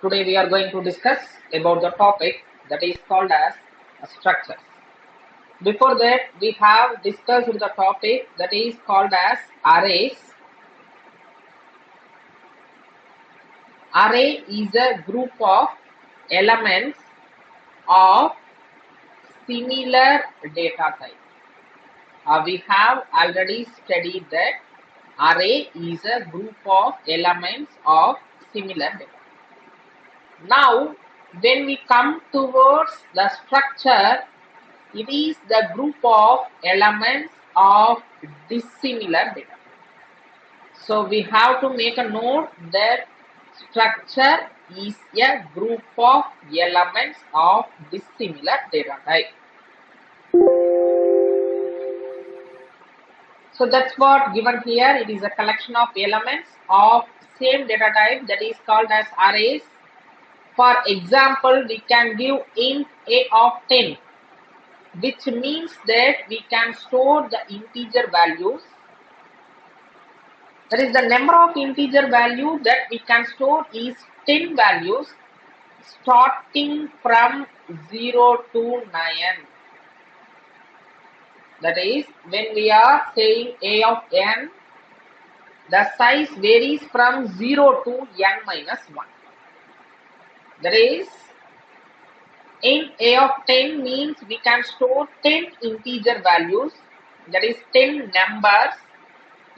Today we are going to discuss about the topic that is called as structures. Before that, we have discussed the topic that is called as arrays. Array is a group of elements of similar data type. We have already studied that array is a group of elements of similar data. Now, when we come towards the structure, it is the group of elements of dissimilar data. So we have to make a note that structure is a group of elements of dissimilar data type. So that's what given here. It is a collection of elements of same data type that is called as arrays. For example, we can give int a of 10, which means that we can store the integer values. That is, the number of integer value that we can store is 10 values starting from 0 to 9. That is, when we are saying a of n, the size varies from 0 to n minus 1. That is, int a of 10 means we can store 10 integer values, that is 10 numbers.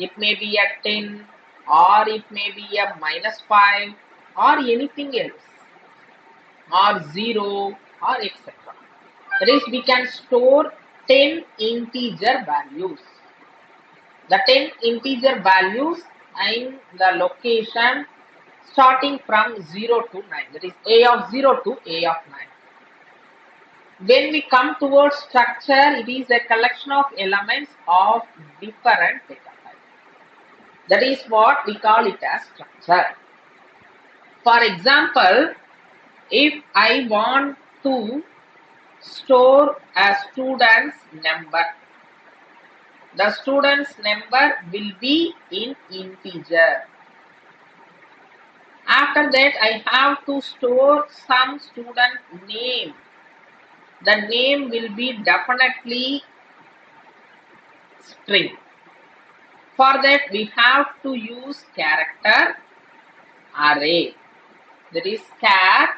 It may be a 10 or it may be a minus 5 or anything else, or 0 or etc. That is, we can store 10 integer values. The 10 integer values in the location starting from 0 to 9. That is, a of 0 to a of 9. When we come towards structure, it is a collection of elements of different data types. That is what we call it as structure. For example, if I want to store a student's number, the student's number will be in integer. After that, I have to store some student name. The name will be definitely string. For that, we have to use character array. That is char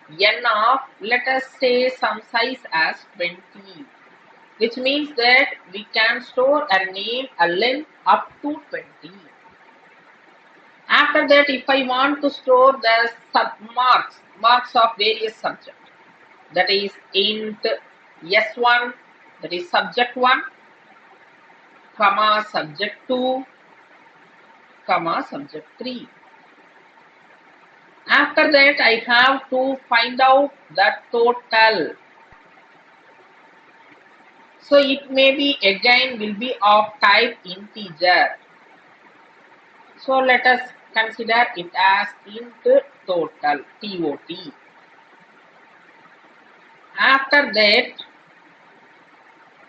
n of, let us say, some size as 20, which means that we can store a name, a length up to 20. After that, if I want to store the marks of various subjects, that is int s1, that is subject 1, comma subject 2, comma subject 3. After that, I have to find out the total. So it may be again will be of type integer. So let us consider it as int total, TOT. After that,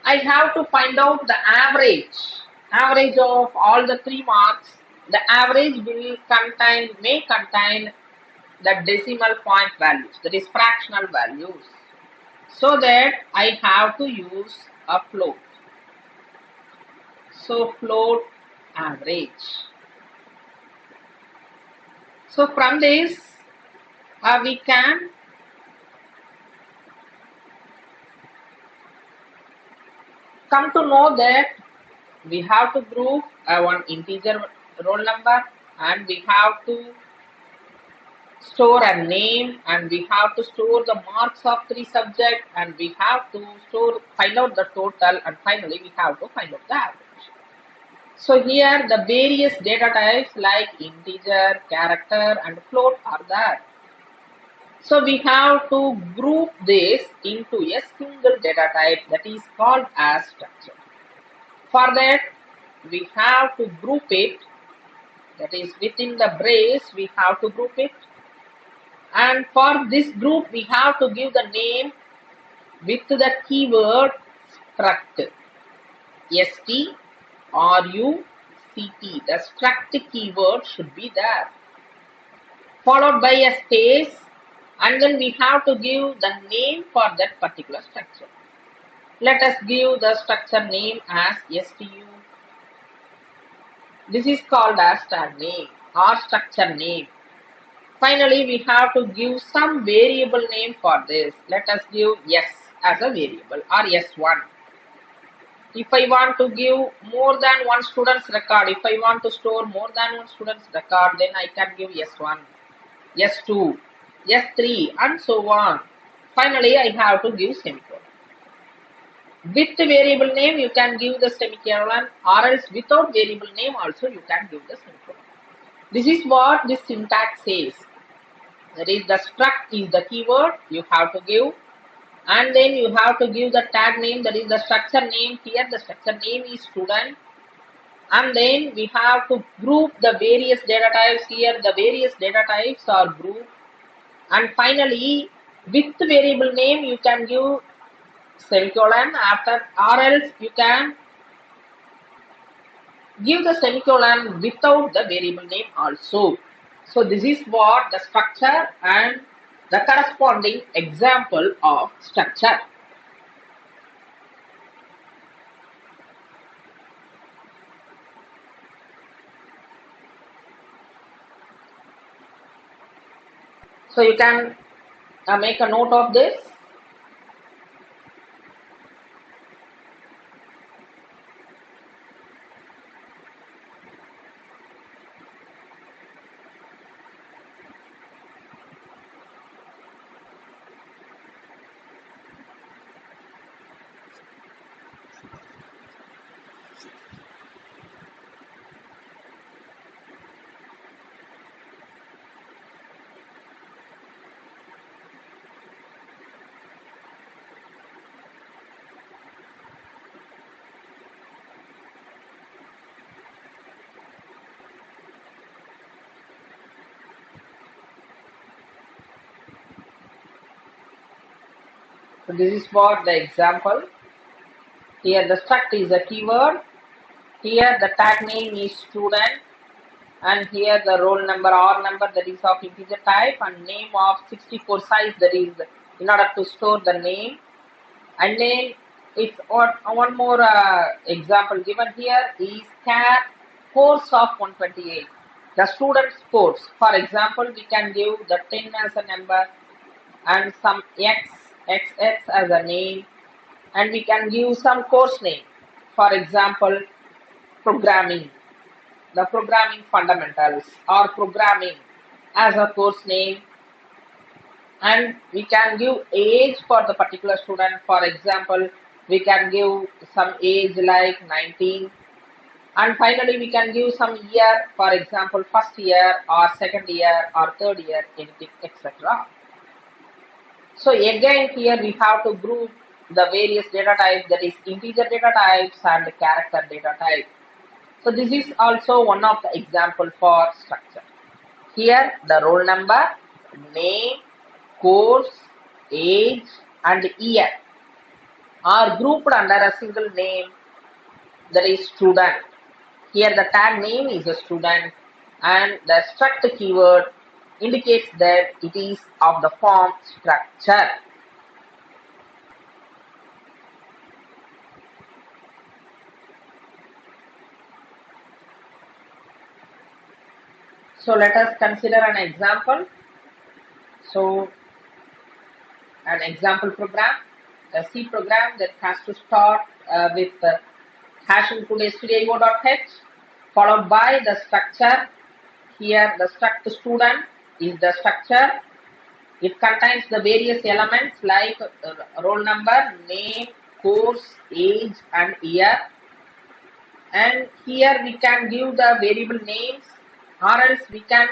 I have to find out the average of all the 3 marks. The average may contain the decimal point values, that is fractional values. So that I have to use a float. So float average. So from this, we can come to know that we have to group one integer roll number, and we have to store a name, and we have to store the marks of 3 subjects, and we have to find out the total, and finally we have to find out the average. So here the various data types like integer, character and float are there. So we have to group this into a single data type, that is called as structure. For that, we have to group it, that is within the brace we have to group it, and for this group we have to give the name with the keyword struct, struct, the struct keyword should be there, followed by a space and then we have to give the name for that particular structure. Let us give the structure name as STU. This is called as tag name or structure name. Finally, we have to give some variable name for this. Let us give S as a variable or S1. If I want to give more than one student's record, if I want to store more than one student's record, then I can give S1, S2, S3 and so on. Finally, I have to give semicolon. With the variable name, you can give the semicolon, or else without variable name also you can give the semicolon. This is what this syntax says. That is, the struct is the keyword you have to give, and then you have to give the tag name, that is the structure name. Here the structure name is student, and then we have to group the various data types. Here the various data types are grouped, and finally with the variable name you can give semicolon after, or else you can give the semicolon without the variable name also. So this is what the structure and the corresponding example of structure. So you can make a note of this. So this is what the example. Here the struct is a keyword. Here the tag name is student, and here the roll number or number, that is of integer type, and name of 64 size, that is in order to store the name. And then it's one more example given here is char course of 128. The student's course. For example, we can give the 10 as a number and some XX as a name, and we can give some course name. For example, programming, the programming fundamentals, or programming as a course name. And we can give age for the particular student. For example, we can give some age like 19, and finally we can give some year, for example first year or second year or third year, anything, etc. So again here we have to group the various data types, that is integer data types and character data type. So this is also one of the example for structure. Here the roll number, name, course, age and year are grouped under a single name, that is student. Here the tag name is a student, and the struct keyword indicates that it is of the form structure. So let us consider an example. So an example program, a C program that has to start with hash include stdio.h followed by the structure. Here the struct student is the structure. It contains the various elements like roll number, name, course, age and year. And here we can give the variable names, or else we can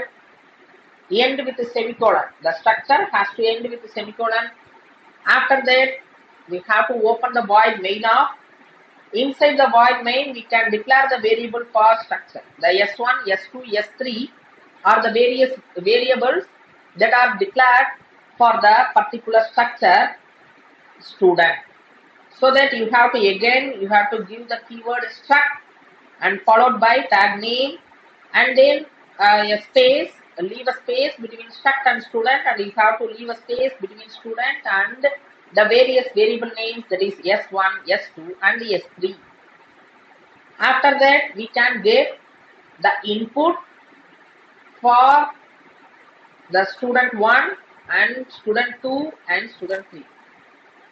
end with a semicolon. The structure has to end with a semicolon. After that, we have to open the void main of. Inside the void main, we can declare the variable for structure. The S1, S2, S3 are the various variables that are declared for the particular structure student. So that you have to give the keyword struct and followed by tag name, and then a space, leave a space between struct and student, and you have to leave a space between student and the various variable names, that is S1, S2 and S3. After that, we can get the input for the student 1 and student 2 and student 3.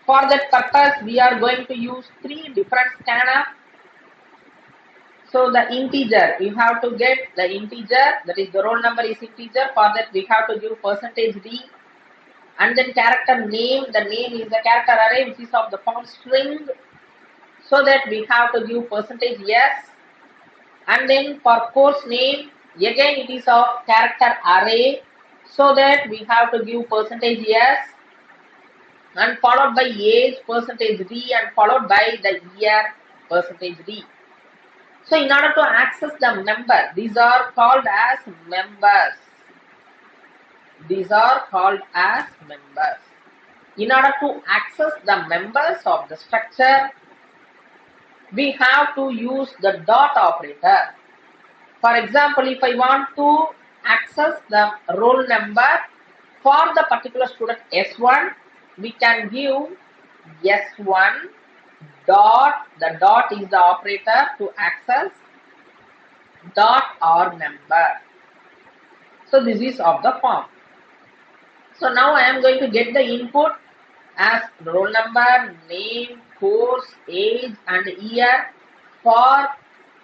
For that purpose, we are going to use 3 different scanner. So the integer, you have to get the integer, that is the roll number is integer. For that, we have to give %d, and then character name. The name is the character array which is of the form string. So that we have to give %s, and then for course name, again it is of character array. So that we have to give %s, and followed by age %d, and followed by the year %d. So in order to access the member, these are called as members. These are called as members. In order to access the members of the structure, we have to use the dot operator. For example, if I want to access the roll number for the particular student S1, we can give S1 dot, the dot is the operator to access dot or number. So this is of the form. So now I am going to get the input as roll number, name, course, age and year for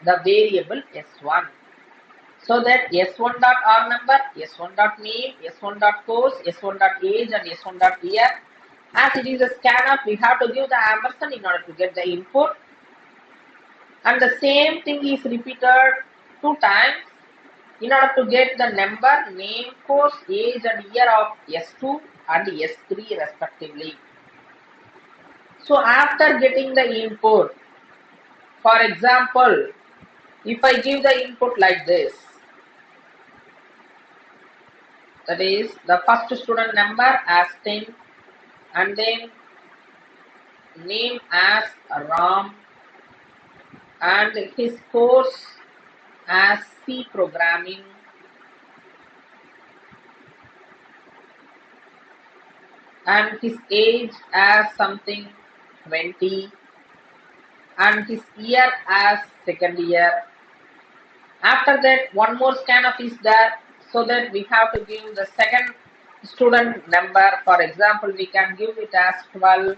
the variable S1. So that S1 dot R number, S1 dot name, S1 dot course, S1 dot age and S1 dot year. As it is a scanf, we have to give the ampersand in order to get the input. And the same thing is repeated 2 times in order to get the number, name, course, age and year of S2 and S3 respectively. So after getting the input, for example, if I give the input like this, that is the first student number as 10, and then name as Ram, and his course as C programming, and his age as something 20, and his year as second year. After that, one more scanf is there, so that we have to give the second student number. For example, we can give it as 12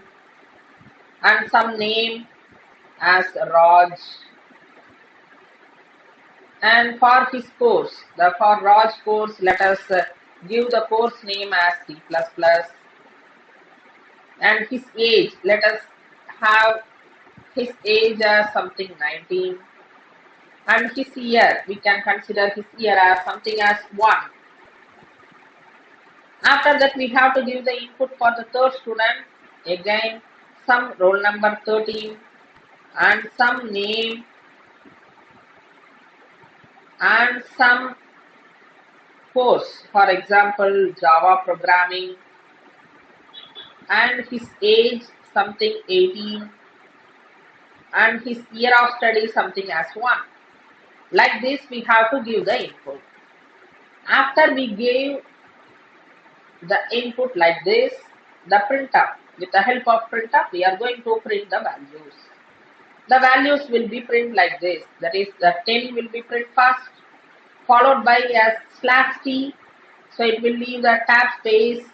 and some name as Raj. And for his course, for Raj course, let us give the course name as C++. And his age, let us have his age as something 19. And his year, we can consider his year as something as 1. After that, we have to give the input for the third student. Again, some roll number 13 and some name and some course, for example, Java programming, and his age something 18 and his year of study something as 1. Like this, we have to give the input. After we gave the input like this, the printf, with the help of printf, we are going to print the values. The values will be print like this, that is the 10 will be print first, followed by a /t, so it will leave the tab space,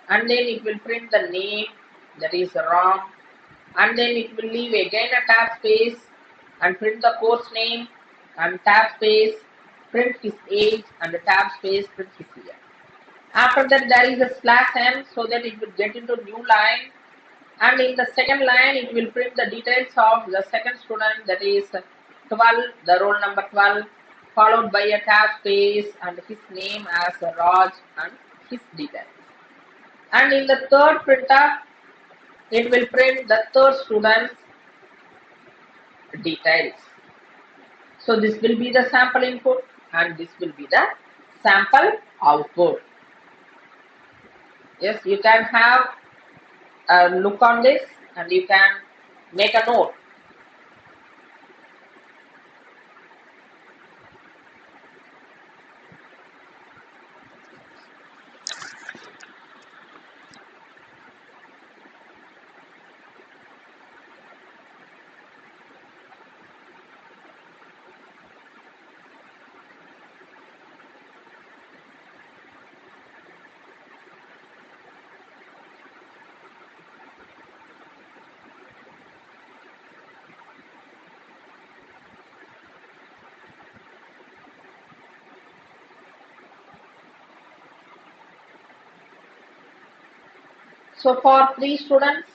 and then it will print the name, that is Ram, and then it will leave again a tab space and print the course name, and tab space, print his age, and the tab space, print his year. After that, there is a /n, so that it will get into new line, and in the second line it will print the details of the second student, that is 12, the roll number 12, followed by a tab space and his name as Raj and his details. And in the third printf, it will print the third student's details. So this will be the sample input and this will be the sample output. Yes, you can have a look on this and you can make a note. So for 3 students,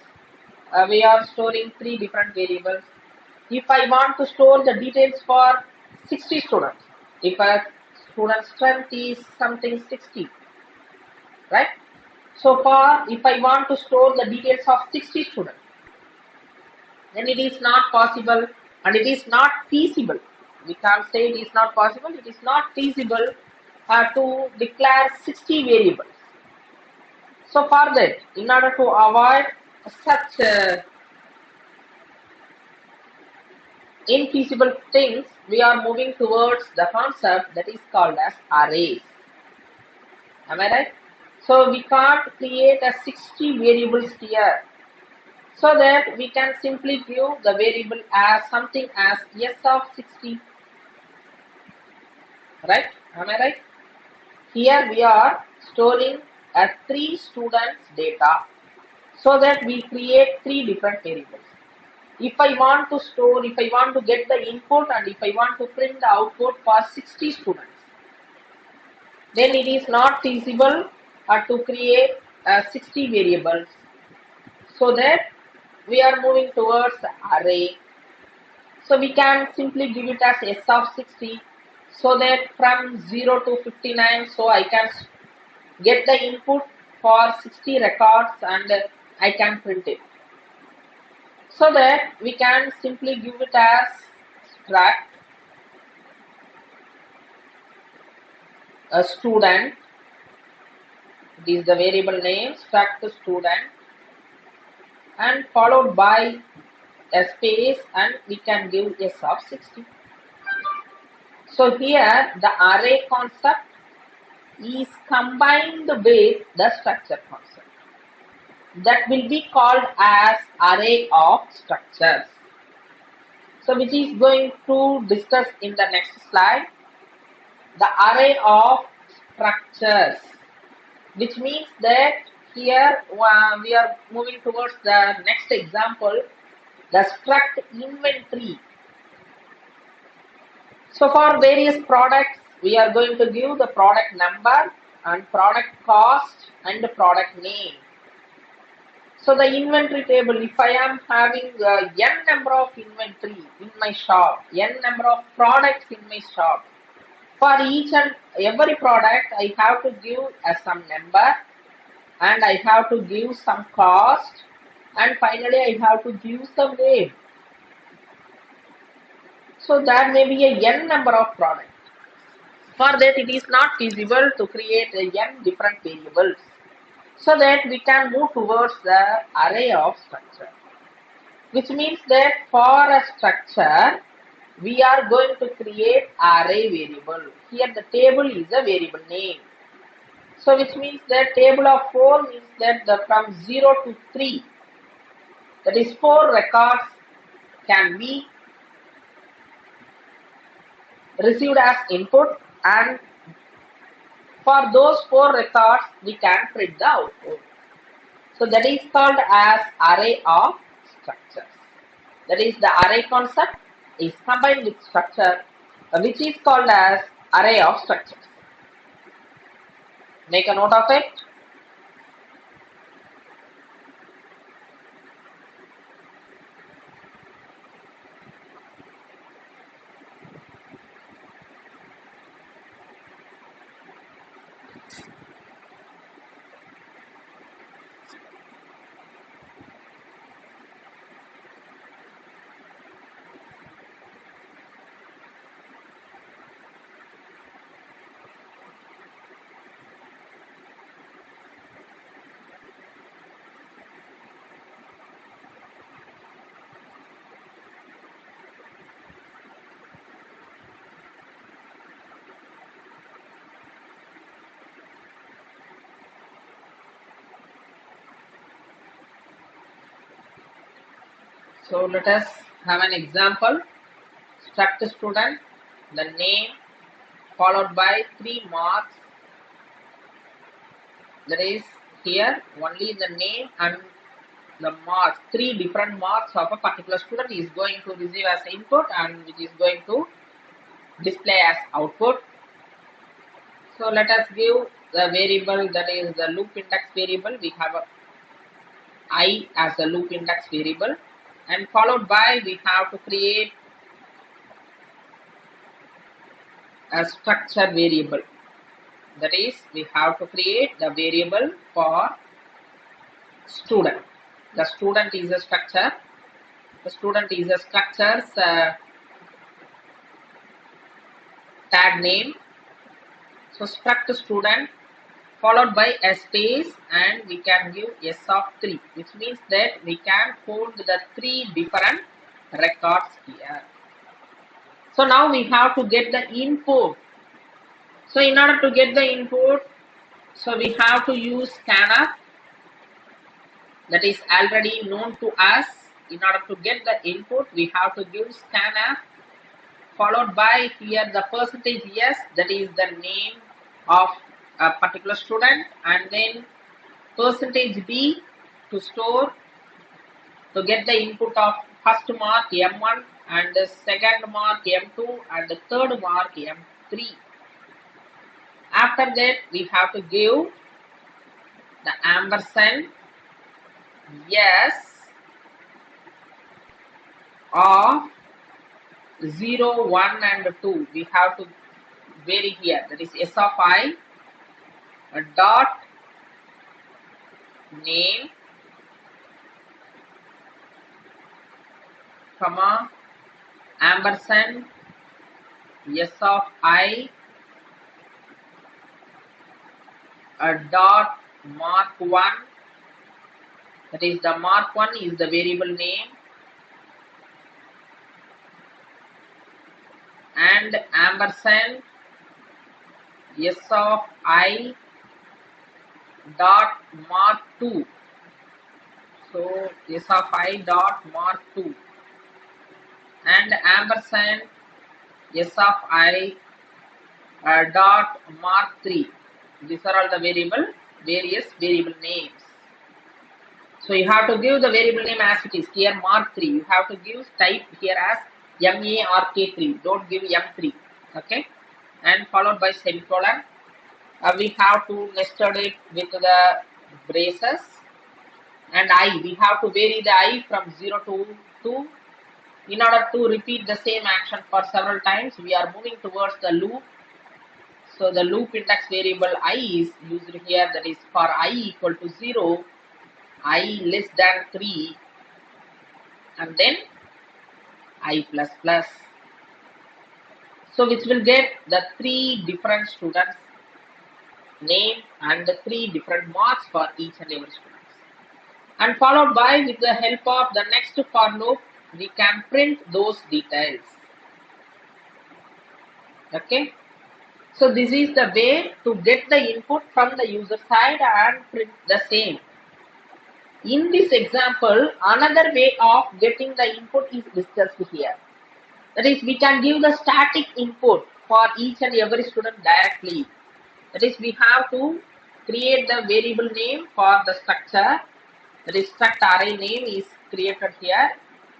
we are storing 3 different variables. If I want to store the details for 60 students, if a student strength is something 60, right? So for if I want to store the details of 60 students, then it is not possible and it is not feasible. We can't say it is not possible, it is not feasible to declare 60 variables. So for that, in order to avoid such infeasible things, we are moving towards the concept that is called as arrays. Am I right? So we can't create a 60 variables here. So that we can simply give the variable as something as s of 60. Right? Am I right? Here we are storing a 3 students data so that we create 3 different variables. If I want to store, if I want to get the input and if I want to print the output for 60 students, then it is not feasible to create 60 variables. So that we are moving towards array. So we can simply give it as s of 60 so that from 0 to 59, so I can get the input for 60 records and I can print it. So that we can simply give it as struct a student. It is the variable name struct student and followed by a space and we can give s of 60. So here the array concept is combined with the structure concept. That will be called as array of structures. So which is going to discuss in the next slide. The array of structures, which means that here we are moving towards the next example, the struct inventory. So for various products, we are going to give the product number and product cost and the product name. So the inventory table, if I am having n number of inventory in my shop, n number of products in my shop, for each and every product, I have to give some number and I have to give some cost and finally I have to give some name. So that may be a n number of products. For that, it is not feasible to create a n different variables. So that we can move towards the array of structure. Which means that for a structure, we are going to create array variable. Here the table is a variable name. So which means that table of 4 means that the from 0 to 3, that is 4 records can be received as input and for those 4 records we can print the output. So that is called as array of structures. That is the array concept is combined with structure which is called as array of structures. Make a note of it. So let us have an example. Struct student, the name followed by 3 marks. That is here only the name and the marks, 3 different marks of a particular student is going to receive as input and which is going to display as output. So let us give the variable that is the loop index variable. We have I as a loop index variable, and followed by we have to create a structure variable. That is, we have to create the variable for student. The student is a structure. The student is a structure's tag name. So struct student followed by a space, and we can give s of 3, which means that we can hold the 3 different records here. So now we have to get the input. So in order to get the input, so we have to use scanf, that is already known to us. In order to get the input, we have to give scanf followed by here the percentage yes, that is the name of a particular student, and then percentage b to store to get the input of first mark m1 and the second mark m2 and the third mark m3. After that, we have to give the ampersand yes of 0, 1 and 2. We have to vary here, that is s of I dot name comma ampersand s of I dot mark 1, that is the mark 1 is the variable name, and ampersand s of I dot mark 2. So s of I dot mark 2 and ampersand s of I dot mark 3. These are all the various variable names. So you have to give the variable name as it is here, mark 3. You have to give type here as mark3. Don't give m3. Okay, and followed by semicolon. We have to nested it with the braces, and I, we have to vary the I from 0 to 2. In order to repeat the same action for several times, we are moving towards the loop. So the loop index variable I is used here, that is for I equal to 0, I less than 3, and then I plus plus. So which will get the 3 different students name and the 3 different marks for each and every student. And followed by, with the help of the next for loop, we can print those details. Okay. So this is the way to get the input from the user side and print the same. In this example, another way of getting the input is discussed here. That is, we can give the static input for each and every student directly. That is, we have to create the variable name for the structure. That is, struct array name is created here,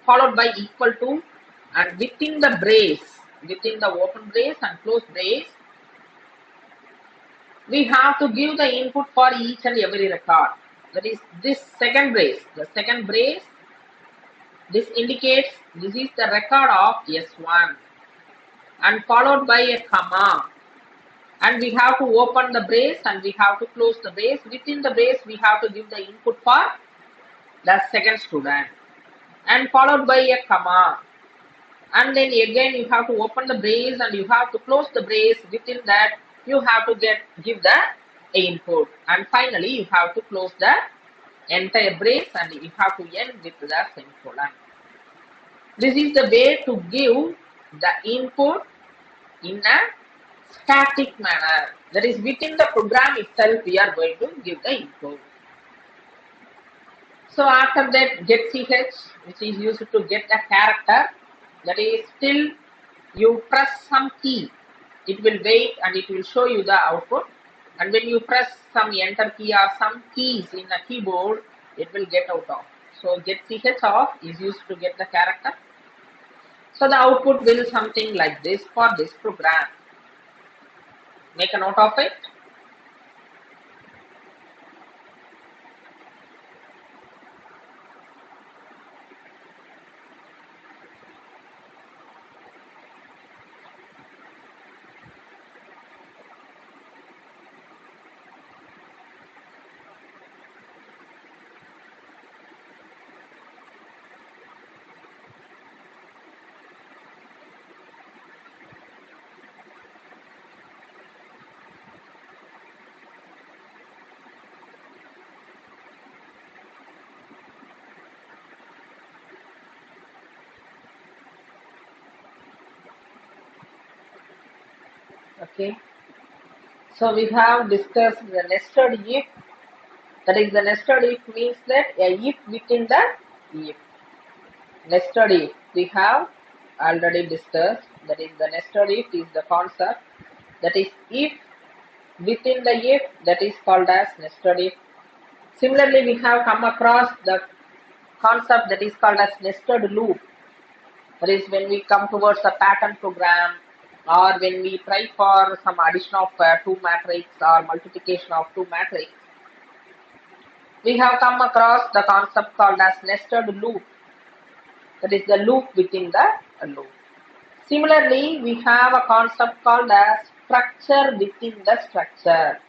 followed by equal to, and within the brace, within the open brace and close brace, we have to give the input for each and every record. That is, this second brace, the second brace, this indicates this is the record of S1, and followed by a comma, and we have to open the brace and we have to close the brace. Within the brace, we have to give the input for the second student, and followed by a comma, and then again you have to open the brace and you have to close the brace. Within that, you have to give the input, and finally you have to close the entire brace and you have to end with the semicolon. This is the way to give the input in a static manner. That is, within the program itself we are going to give the input. So after that, get ch, which is used to get a character, that is, till you press some key, it will wait and it will show you the output, and when you press some enter key or some keys in a keyboard, it will get out of. So get ch off is used to get the character. So the output will something like this for this program. Make a note of it. Okay. So we have discussed the nested if. That is, the nested if means that a if within the if. Nested if we have already discussed. That is, the nested if is the concept. That is, if within the if, that is called as nested if. Similarly, we have come across the concept that is called as nested loop. That is, when we come towards a pattern program, or when we try for some addition of two matrix or multiplication of two matrix, we have come across the concept called as nested loop. That is the loop within the loop. Similarly, we have a concept called as structure within the structure.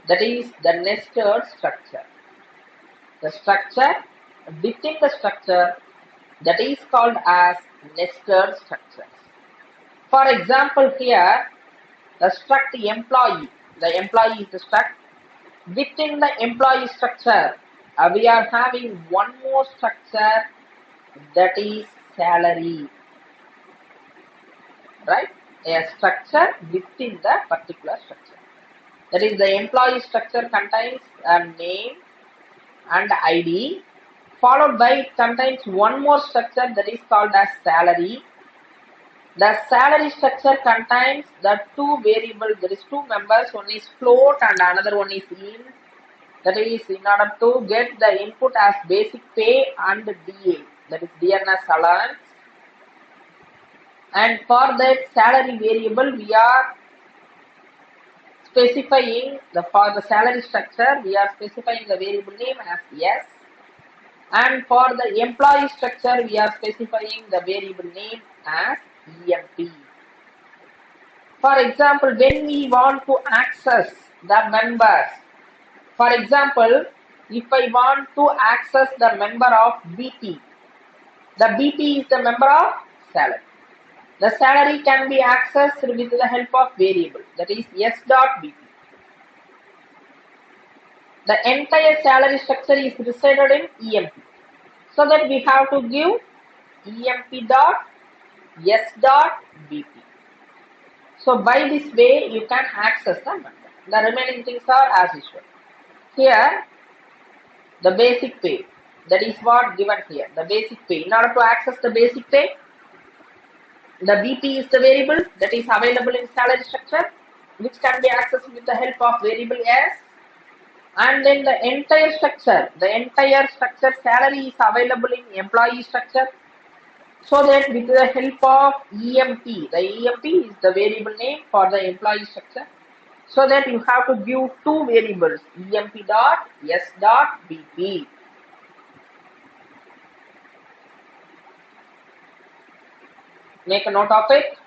That is the nested structure. The structure within the structure, that is called as nested structures. For example, here the struct employee. The employee is the struct. Within the employee structure, we are having one more structure, that is salary. Right? A structure within the particular structure. That is, the employee structure contains a name and ID, followed by it contains one more structure, that is called as salary. The salary structure contains the two variables. There is two members. One is float and another one is int. That is, in order to get the input as basic pay and DA, that is dearness allowance. And for that salary variable, we are specifying for the salary structure, we are specifying the variable name as yes. And for the employee structure, we are specifying the variable name as EMP. For example, when we want to access the members, for example, if I want to access the member of BP, the BP is the member of salary. The salary can be accessed with the help of variable, that is s dot BP. The entire salary structure is resided in EMP. So that we have to give EMP dot s dot BP. So by this way, you can access the member. The remaining things are as usual. Here, the basic pay, that is what given here, the basic pay. In order to access the basic pay, the BP is the variable that is available in salary structure, which can be accessed with the help of variable s. And then the entire structure salary is available in employee structure. So that with the help of EMP, the EMP is the variable name for the employee structure. So that you have to give two variables, EMP dot s dot BP. Make a note of it.